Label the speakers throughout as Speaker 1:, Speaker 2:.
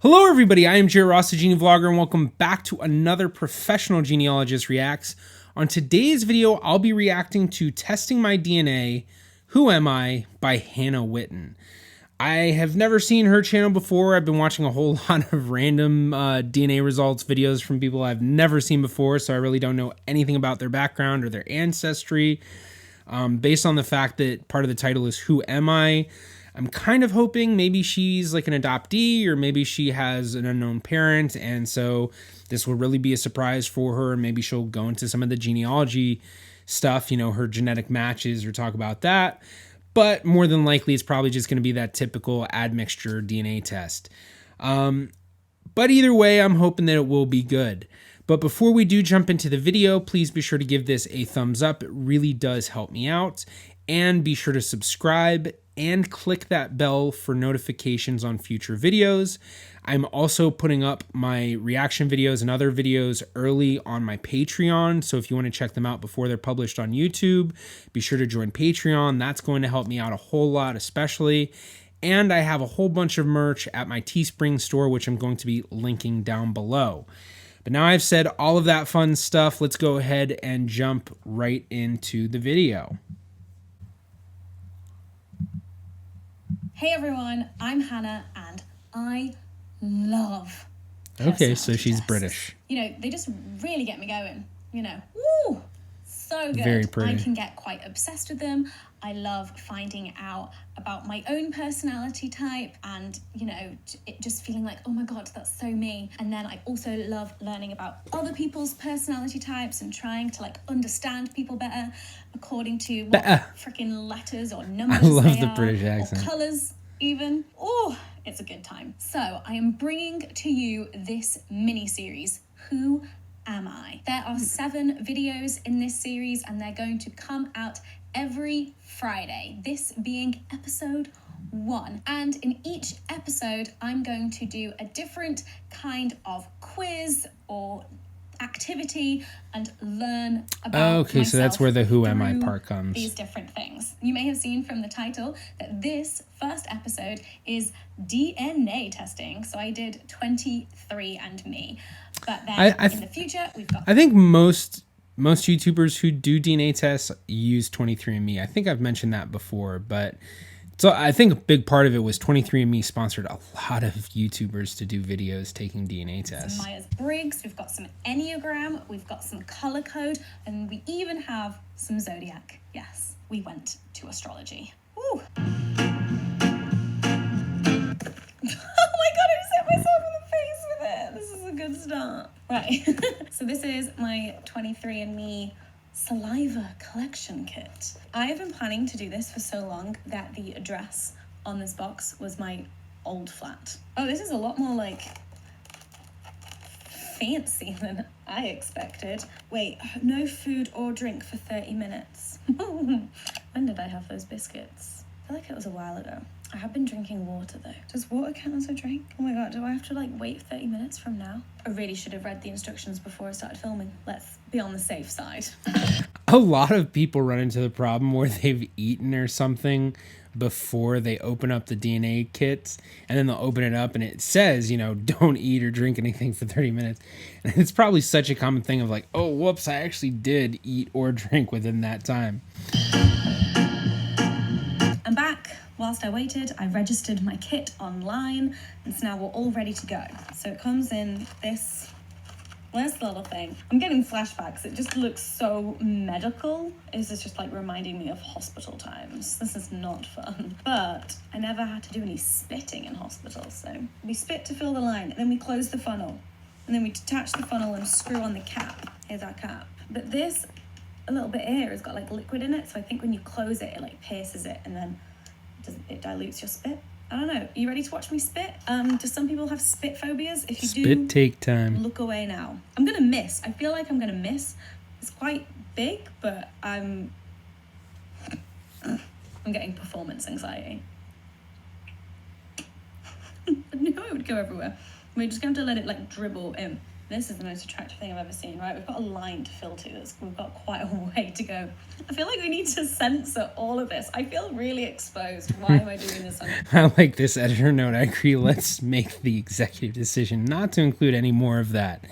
Speaker 1: Hello everybody, I am Jared Ross, the GeneaVlogger, and welcome back to another Professional Genealogist Reacts. On today's video, I'll be reacting to Testing My DNA, Who Am I? By Hannah Witten. I have never seen her channel before. I've been watching a whole lot of random DNA results videos from people I've never seen before, so I really don't know anything about their background or their ancestry. Based on the fact that part of the title is Who Am I? I'm kind of hoping maybe she's like an adoptee or maybe she has an unknown parent, and so this will really be a surprise for her. Maybe she'll go into some of the genealogy stuff, you know, her genetic matches, or talk about that. But more than likely, it's probably just going to be that typical admixture DNA test. But either way, I'm hoping that it will be good. But before we do jump into the video, please be sure to give this a thumbs up. It really does help me out. And be sure to subscribe and click that bell for notifications on future videos. I'm also putting up my reaction videos and other videos early on my Patreon. So if you want to check them out before they're published on YouTube, be sure to join Patreon. That's going to help me out a whole lot, especially. And I have a whole bunch of merch at my Teespring store, which I'm going to be linking down below. But now I've said all of that fun stuff, let's go ahead and jump right into the video.
Speaker 2: Hey everyone, I'm Hannah and I love
Speaker 1: Okay, so she's
Speaker 2: tests.
Speaker 1: British.
Speaker 2: You know, they just really get me going, you know. Woo! So good.
Speaker 1: Very pretty.
Speaker 2: I can get quite obsessed with them. I love finding out about my own personality type and, you know, it just feeling like, oh my God, that's so me. And then I also love learning about other people's personality types and trying to like understand people better according to what freaking letters or numbers
Speaker 1: I love
Speaker 2: they
Speaker 1: the
Speaker 2: are,
Speaker 1: British accent.
Speaker 2: or colours even. Oh, it's a good time. So I am bringing to you this mini series, Who Am I? There are 7 videos in this series and they're going to come out every Friday, this being episode 1. And in each episode, I'm going to do a different kind of quiz or activity and learn about
Speaker 1: Okay, so that's where the Who Am I part comes.
Speaker 2: These different things. You may have seen from the title that this first episode is DNA testing. So I did 23andMe. But then in the future, we've got...
Speaker 1: I think most YouTubers who do DNA tests use 23andMe. I think I've mentioned that before, but so I think a big part of it was 23andMe sponsored a lot of YouTubers to do videos taking DNA tests.
Speaker 2: Some Myers-Briggs, we've got some Enneagram, we've got some color code, and we even have some Zodiac. Yes, we went to astrology. Ooh. Oh my God, I just hit myself in the face with it. This is a good start. Right, so this is my 23andMe saliva collection kit. I have been planning to do this for so long that the address on this box was my old flat. Oh, this is a lot more like fancy than I expected. Wait, no food or drink for 30 minutes. When did I have those biscuits? I feel like it was a while ago. I have been drinking water though. Does water count as a drink? Oh my God, do I have to like wait 30 minutes from now? I really should have read the instructions before I started filming. Let's be on the safe side.
Speaker 1: A lot of people run into the problem where they've eaten or something before they open up the DNA kits, and then they'll open it up and it says, you know, don't eat or drink anything for 30 minutes. And it's probably such a common thing of like, oh, whoops, I actually did eat or drink within that time.
Speaker 2: I'm back. Whilst I waited, I registered my kit online, and so now we're all ready to go. So it comes in this little thing. I'm getting flashbacks. It just looks so medical. This is just like reminding me of hospital times. This is not fun. But I never had to do any spitting in hospital. So we spit to fill the line, and then we close the funnel. And then we detach the funnel and screw on the cap. Here's our cap. But this, a little bit here, has got like liquid in it. So I think when you close it, it like pierces it, and then it dilutes your spit. I don't know. Are you ready to watch me spit? Do some people have spit phobias? If you do,
Speaker 1: take time.
Speaker 2: Look away now. I'm gonna miss. I feel like I'm gonna miss. It's quite big, but I'm getting performance anxiety. I knew it would go everywhere. We're just going to let it like dribble in. This is the most attractive thing I've ever seen, right? We've got a line to fill to this. We've got quite a way to go. I feel like we need to censor all of this. I feel really exposed. Why am I doing this?
Speaker 1: I like this editor note. I agree. Let's make the executive decision not to include any more of that.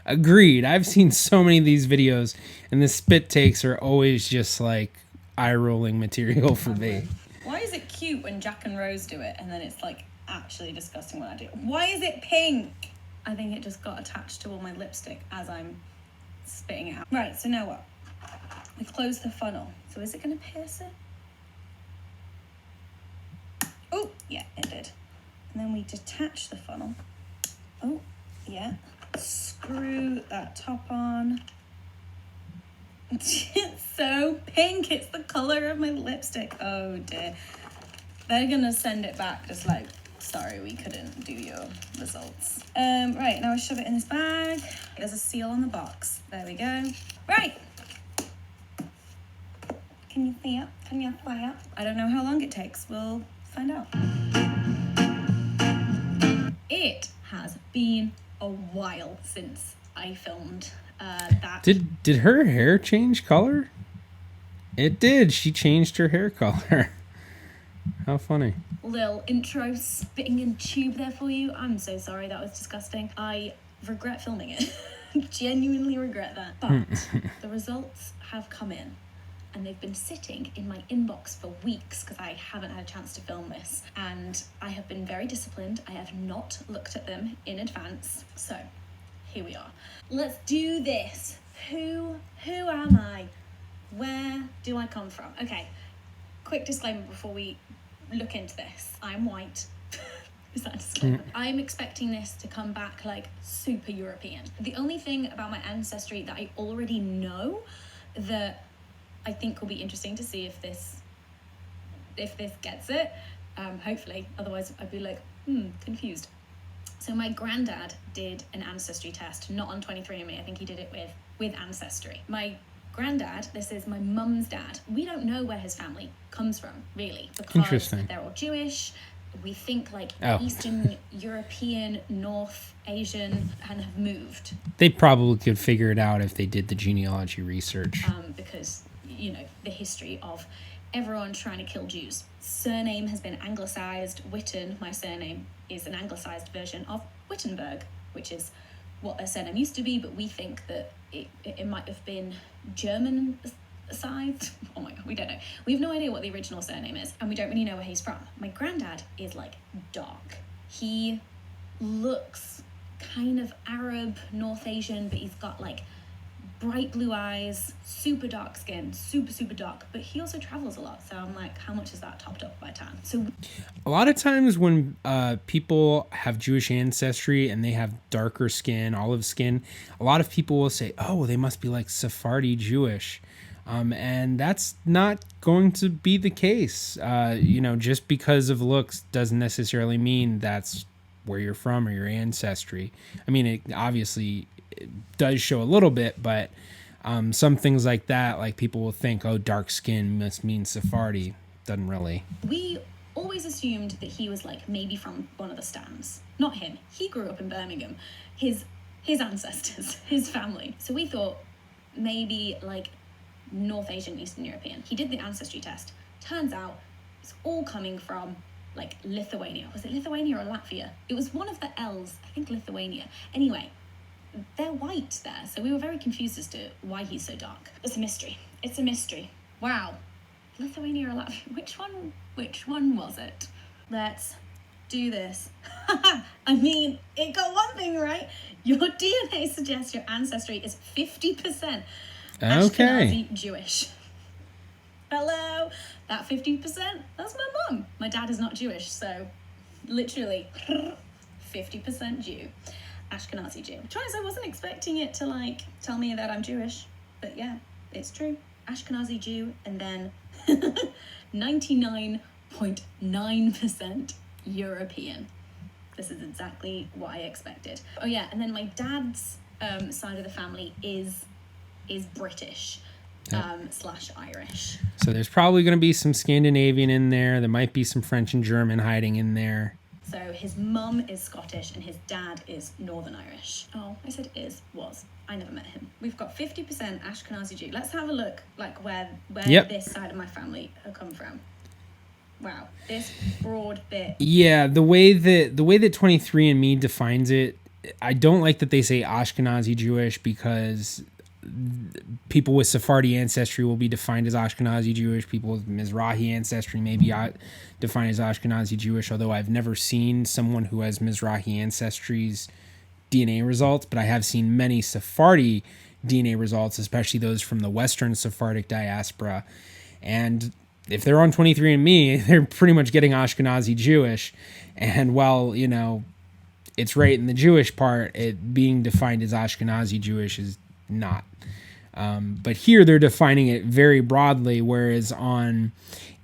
Speaker 1: Agreed. I've seen so many of these videos, and the spit takes are always just like eye-rolling material for me.
Speaker 2: Why is it cute when Jack and Rose do it, and then it's like actually disgusting when I do it? Why is it pink? I think it just got attached to all my lipstick as I'm spitting it out. Right, so now what? We close the funnel. So is it going to pierce it? Oh, yeah, it did. And then we detach the funnel. Oh, yeah. Screw that top on. It's so pink. It's the color of my lipstick. Oh, dear. They're going to send it back just like, sorry, we couldn't do your results. Right, now I shove it in this bag. There's a seal on the box. There we go. Right. Can you see it? Can you fly it? I don't know how long it takes. We'll find out. It has been a while since I filmed that.
Speaker 1: Did her hair change color? It did. She changed her hair color. How funny.
Speaker 2: Little intro spitting in tube there for you. I'm so sorry, that was disgusting. I regret filming it. Genuinely regret that. But the results have come in, and they've been sitting in my inbox for weeks because I haven't had a chance to film this, and I have been very disciplined. I have not looked at them in advance. So here we are. Let's do this. Who am I? Where do I come from? Okay, quick disclaimer before we look into this. I'm white. Is that a disclaimer? I'm expecting this to come back like super European. The only thing about my ancestry that I already know that I think will be interesting to see if this gets it, hopefully, otherwise I'd be like, confused. So my granddad did an ancestry test, not on 23andMe, I think he did it with Ancestry. My granddad, this is my mum's dad, we don't know where his family comes from, really, because they're all Jewish. We think like Eastern European, North Asian, and have moved.
Speaker 1: They probably could figure it out if they did the genealogy research.
Speaker 2: Because, you know, the history of everyone trying to kill Jews. Surname has been anglicized. Witten, my surname, is an anglicized version of Wittenberg, which is what their surname used to be, but we think that it might have been German-sized. Oh my God, we don't know. We have no idea what the original surname is, and we don't really know where he's from. My granddad is like dark. He looks kind of Arab, North Asian, but he's got like bright blue eyes, super dark skin, super dark, but he also travels a lot. So I'm like, how much is that topped up by tan? So
Speaker 1: a lot of times when people have Jewish ancestry and they have darker skin, olive skin, a lot of people will say, oh, they must be like Sephardi Jewish. And that's not going to be the case. You know, just because of looks doesn't necessarily mean that's where you're from or your ancestry. I mean, it obviously it does show a little bit, but some things like that, like people will think, oh, dark skin must mean Sephardi. Doesn't really.
Speaker 2: We always assumed that he was like maybe from one of the stands. Not him. He grew up in Birmingham. His ancestors, his family. So we thought maybe like North Asian, Eastern European. He did the ancestry test. Turns out it's all coming from like Lithuania. Was it Lithuania or Latvia? It was one of the L's, I think Lithuania. Anyway, they're white there, so we were very confused as to why he's so dark. It's a mystery. It's a mystery. Wow. Lithuania or Latvia? Which one was it? Let's do this. I mean, it got one thing right. Your DNA suggests your ancestry is 50% Ashkenazi Jewish. Hello, that 50%, that's my mum. My dad is not Jewish, so literally 50% Jew, Ashkenazi Jew. Twice I wasn't expecting it to like tell me that I'm Jewish, but yeah, it's true. Ashkenazi Jew, and then 99.9% European. This is exactly what I expected. Oh yeah, and then my dad's side of the family is British / Irish.
Speaker 1: So there's probably going to be some Scandinavian in there. There might be some French and German hiding in there.
Speaker 2: So his mum is Scottish and his dad is Northern Irish. Oh, I said was. I never met him. We've got 50% Ashkenazi Jew. Let's have a look, like where this side of my family have come from. Wow, this broad bit.
Speaker 1: Yeah, the way that 23andMe defines it, I don't like that they say Ashkenazi Jewish, because people with Sephardi ancestry will be defined as Ashkenazi Jewish. People with Mizrahi ancestry may be defined as Ashkenazi Jewish, although I've never seen someone who has Mizrahi ancestry's DNA results, but I have seen many Sephardi DNA results, especially those from the Western Sephardic diaspora. And if they're on 23andMe, they're pretty much getting Ashkenazi Jewish. And while, it's right in the Jewish part, it being defined as Ashkenazi Jewish is not. But here they're defining it very broadly, whereas on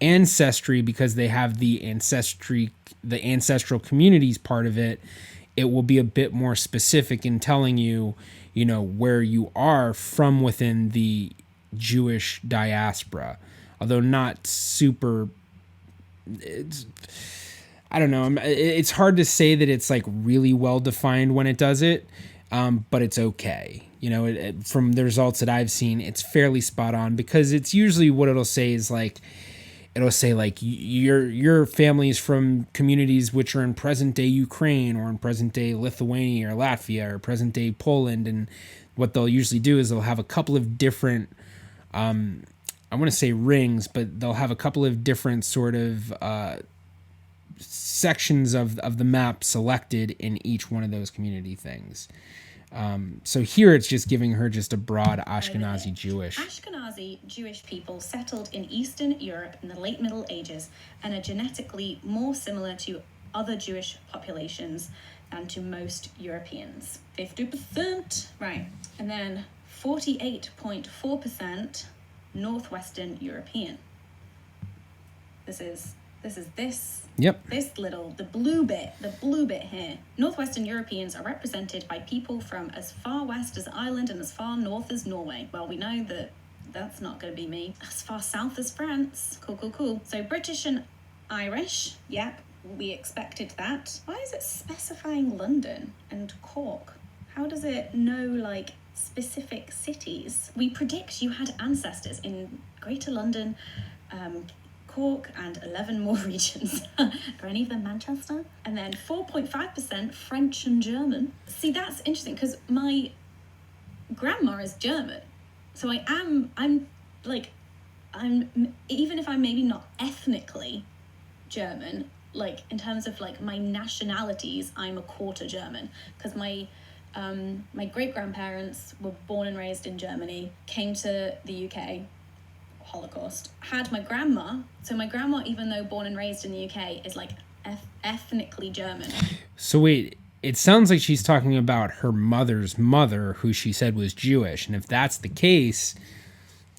Speaker 1: Ancestry, because they have the ancestral communities part of it, it will be a bit more specific in telling you, where you are from within the Jewish diaspora. Although not super, I don't know. It's hard to say that it's like really well defined when it does it, but it's okay. From the results that I've seen, it's fairly spot on, because it's usually what it'll say is like, your family is from communities which are in present day Ukraine or in present day Lithuania or Latvia or present day Poland. And what they'll usually do is they'll have a couple of different, I want to say rings, but they'll have a couple of different sort of sections of the map selected in each one of those community things. So here it's just giving her just a broad Ashkenazi Jewish.
Speaker 2: Ashkenazi Jewish people settled in Eastern Europe in the late Middle Ages and are genetically more similar to other Jewish populations than to most Europeans. 50%. Right. And then 48.4% Northwestern European. This is
Speaker 1: Yep.
Speaker 2: The blue bit here. Northwestern Europeans are represented by people from as far west as Ireland and as far north as Norway. Well, we know that that's not going to be me. As far south as France. Cool. So British and Irish, yep, we expected that. Why is it specifying London and Cork? How does it know, like, specific cities? We predict you had ancestors in Greater London, Cork, and 11 more regions. Are any of them Manchester? And then 4.5% French and German. See, that's interesting, because my grandma is German. So I'm even if I'm maybe not ethnically German, like in terms of like my nationalities, I'm a quarter German, because my great-grandparents were born and raised in Germany, came to the UK, Holocaust, had my grandma. So my grandma, even though born and raised in the UK, is like ethnically German.
Speaker 1: So wait, it sounds like she's talking about her mother's mother, who she said was Jewish. And if that's the case,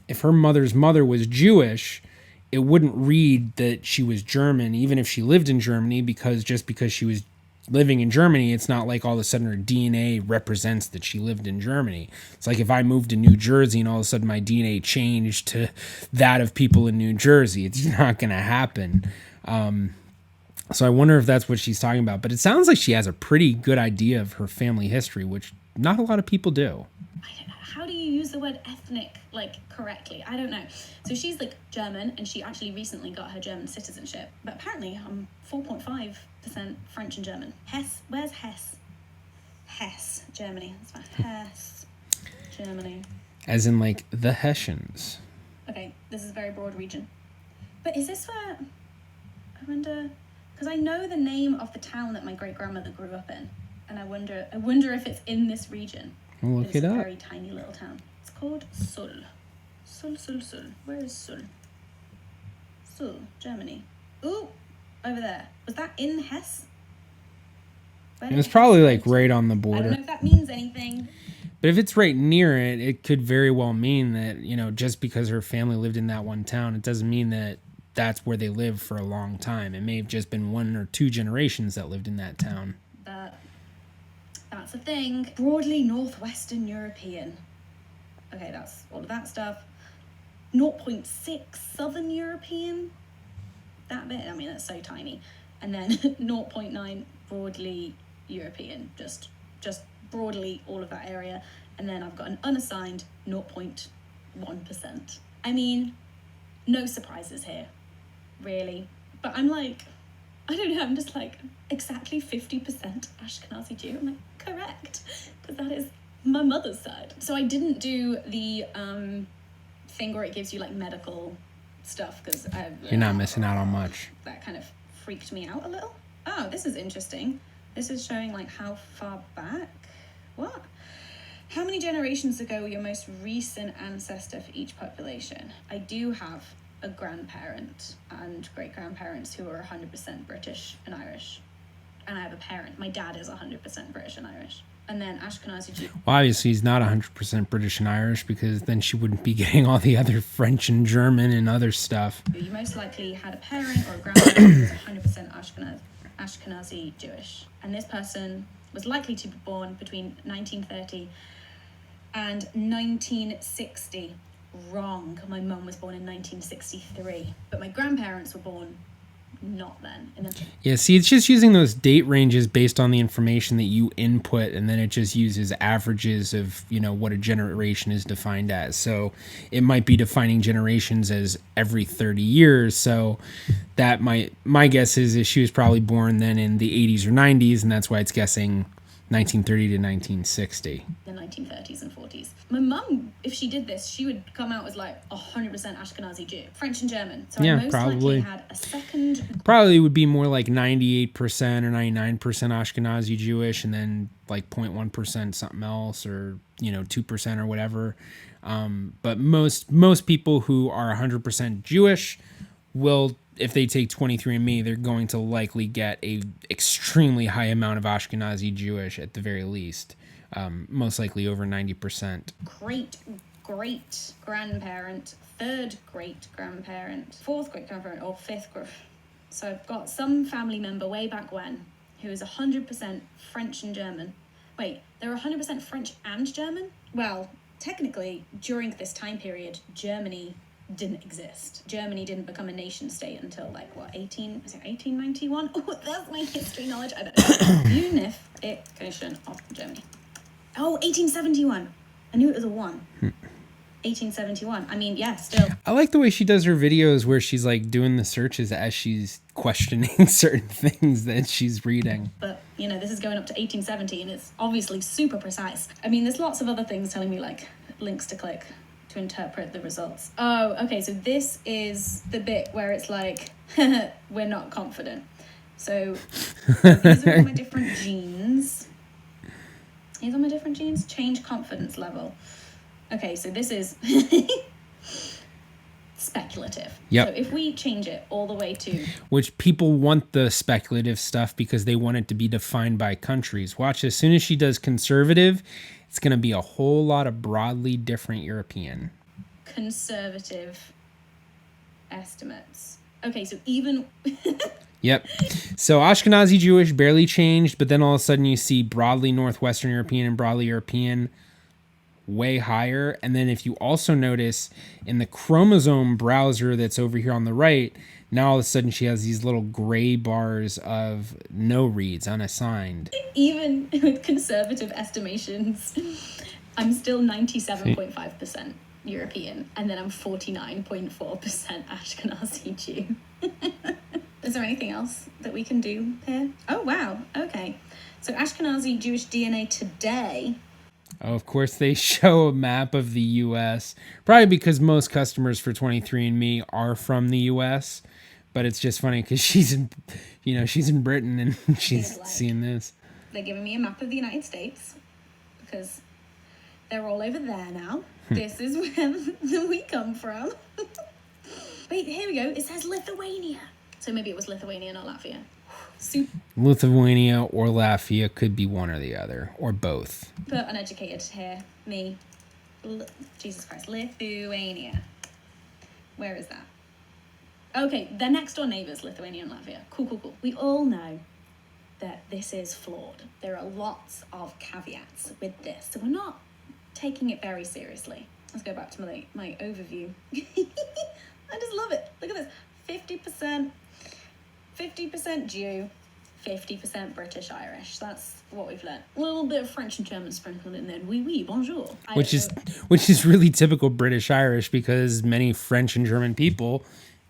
Speaker 1: if her mother's mother was Jewish, it wouldn't read that she was German, even if she lived in Germany, because just because she was living in Germany, it's not like all of a sudden her DNA represents that she lived in Germany. It's like if I moved to New Jersey and all of a sudden my DNA changed to that of people in New Jersey. It's not going to happen. So I wonder if that's what she's talking about. But it sounds like she has a pretty good idea of her family history, which not a lot of people do.
Speaker 2: How do you use the word ethnic, like, correctly? I don't know. So she's, like, German, and she actually recently got her German citizenship. But apparently I'm 4.5% French and German. Hesse? Where's Hesse? Hesse, Germany. That's fine. Hesse, Germany.
Speaker 1: As in, like, the Hessians.
Speaker 2: Okay, this is a very broad region. But is this where... I wonder... Because I know the name of the town that my great-grandmother grew up in. And I wonder if it's in this region.
Speaker 1: We'll look it up.
Speaker 2: It's a very tiny little town. It's called Sul. Sul. Where is Sul? Sul, Germany. Ooh, over there. Was that in Hesse?
Speaker 1: It was probably like right on the border.
Speaker 2: I don't know if that means anything.
Speaker 1: But if it's right near it, it could very well mean that, just because her family lived in that one town, it doesn't mean that that's where they lived for a long time. It may have just been 1 or 2 generations that lived in that town.
Speaker 2: That's a thing. Broadly Northwestern European. Okay, that's all of that stuff. 0.6 Southern European. That bit, I mean, that's so tiny. and then 0.9 broadly European, just broadly all of that area, and then I've got an unassigned 0.1%. I mean, no surprises here, really. But I'm like, I don't know, I'm just like, exactly 50% Ashkenazi Jew. I'm like, correct, because that is my mother's side. So I didn't do the thing where it gives you like medical stuff, because
Speaker 1: you're not missing out on much.
Speaker 2: That kind of freaked me out a little. Oh, this is interesting. This is showing like how far back. What? How many generations ago were your most recent ancestor for each population? I do have a grandparent and great-grandparents who are 100% British and Irish. And I have a parent. My dad is 100% British and Irish. And then Ashkenazi Jew.
Speaker 1: Well, obviously he's not 100% British and Irish, because then she wouldn't be getting all the other French and German and other stuff.
Speaker 2: You most likely had a parent or a grandparent who was 100% Ashkenazi Jewish. And this person was likely to be born between 1930 and 1960. Wrong. My mum was born in 1963, but my grandparents were born not then.
Speaker 1: Yeah, see, it's just using those date ranges based on the information that you input, and then it just uses averages of, you know, what a generation is defined as. So it might be defining generations as every 30 years. So that my guess is she was probably born then in the 80s or 90s, and that's why it's guessing 1930 to 1960.
Speaker 2: The 1930s and 40s. My mum, if she did this, she would come out as like 100% Ashkenazi Jew. French and German. So
Speaker 1: yeah,
Speaker 2: I most
Speaker 1: probably
Speaker 2: likely had a second.
Speaker 1: Probably would be more like 98% or 99% Ashkenazi Jewish, and then like 0.1% something else, or, you know, 2% or whatever. But most people who are 100% Jewish will, if they take 23andMe, they're going to likely get a extremely high amount of Ashkenazi Jewish at the very least. Most likely over 90%.
Speaker 2: Great grandparent, third great grandparent, fourth great grandparent, or fifth. So I've got some family member way back when who is 100% French and German. Wait, they're 100% French and German? Well, technically, during this time period, Germany didn't exist. Germany didn't become a nation state until like what, 1891? Oh, that's my history knowledge. I better Unification of Germany. Oh, 1871. I knew it was a 1. 1871. I mean, yeah, still.
Speaker 1: I like the way she does her videos where she's like doing the searches as she's questioning certain things that she's reading.
Speaker 2: But, you know, this is going up to 1870 and it's obviously super precise. I mean, there's lots of other things telling me like links to click to interpret the results. Oh, okay, so this is the bit where it's like, we're not confident. So these are all my different genes. These are my different genes. Change confidence level. Okay, so this is speculative.
Speaker 1: Yep.
Speaker 2: So if we change it all the way to...
Speaker 1: Which people want the speculative stuff because they want it to be defined by countries. Watch, as soon as she does conservative, it's going to be a whole lot of broadly different European.
Speaker 2: Conservative estimates. Okay, so even...
Speaker 1: Yep. So Ashkenazi Jewish barely changed, but then all of a sudden you see broadly Northwestern European and broadly European way higher. And then if you also notice in the chromosome browser that's over here on the right, now all of a sudden she has these little gray bars of no reads, unassigned.
Speaker 2: Even with conservative estimations, I'm still 97.5% European, and then I'm 49.4% Ashkenazi Jew. Is there anything else that we can do here? Oh, wow. Okay. So Ashkenazi Jewish DNA today.
Speaker 1: Oh, of course, they show a map of the U.S. Probably because most customers for 23andMe are from the U.S. But it's just funny because she's in Britain and she's seeing this.
Speaker 2: They're giving me a map of the United States because they're all over there now. This is where we come from. Wait, here we go. It says Lithuania. So maybe it was Lithuania, not Latvia.
Speaker 1: Lithuania or Latvia, could be one or the other, or both.
Speaker 2: But uneducated here, me. Jesus Christ, Lithuania. Where is that? Okay, they're next door neighbours, Lithuania and Latvia. Cool. We all know that this is flawed. There are lots of caveats with this, so we're not taking it very seriously. Let's go back to my overview. I just love it. Look at this. 50%, 50% Jew, 50% British Irish. That's what we've learned. A little bit of French and German sprinkled in there. Oui, oui, bonjour.
Speaker 1: Which is really typical British Irish, because many French and German people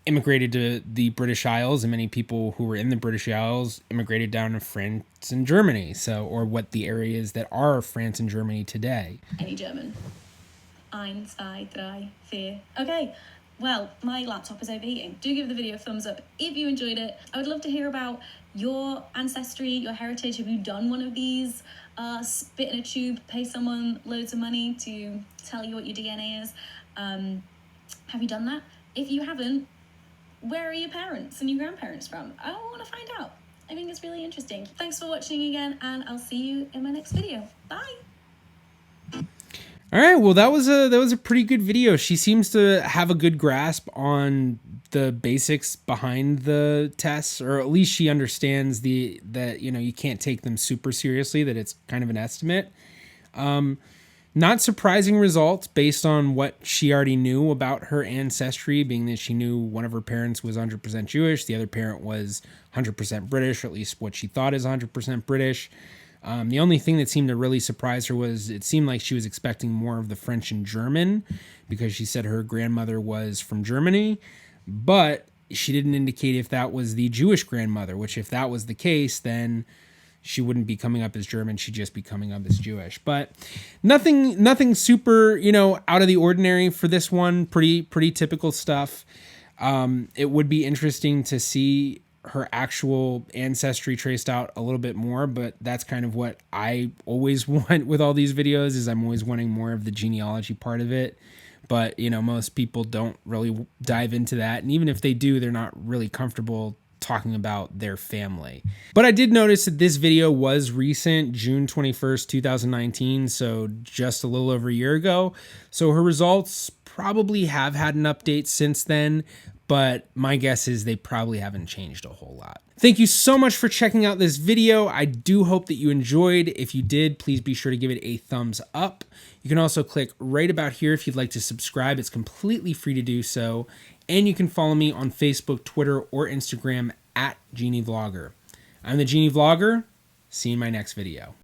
Speaker 1: immigrated to the British Isles, and many people who were in the British Isles immigrated down to France and Germany. So, or what the areas that are France and Germany today.
Speaker 2: Any German. Eins, zwei, drei, vier. Okay. Well, my laptop is overheating. Do give the video a thumbs up if you enjoyed it. I would love to hear about your ancestry, your heritage. Have you done one of these? Spit in a tube, pay someone loads of money to tell you what your DNA is. Have you done that? If you haven't, where are your parents and your grandparents from? I want to find out. I think it's really interesting. Thanks for watching again, and I'll see you in my next video. Bye!
Speaker 1: All right, well, that was a pretty good video. She seems to have a good grasp on the basics behind the tests, or at least she understands that you can't take them super seriously, that it's kind of an estimate. Not surprising results based on what she already knew about her ancestry, being that she knew one of her parents was 100% Jewish, the other parent was 100% British, or at least what she thought is 100% British. The only thing that seemed to really surprise her was it seemed like she was expecting more of the French and German, because she said her grandmother was from Germany, but she didn't indicate if that was the Jewish grandmother, which if that was the case, then she wouldn't be coming up as German. She'd just be coming up as Jewish. But nothing super, out of the ordinary for this one. Pretty typical stuff. It would be interesting to see her actual ancestry traced out a little bit more, but that's kind of what I always want with all these videos, is I'm always wanting more of the genealogy part of it. But, most people don't really dive into that. And even if they do, they're not really comfortable talking about their family. But I did notice that this video was recent, June 21st, 2019. So just a little over a year ago. So her results probably have had an update since then, but my guess is they probably haven't changed a whole lot. Thank you so much for checking out this video. I do hope that you enjoyed. If you did, please be sure to give it a thumbs up. You can also click right about here if you'd like to subscribe. It's completely free to do so. And you can follow me on Facebook, Twitter, or Instagram at GeneaVlogger. I'm the GeneaVlogger. See you in my next video.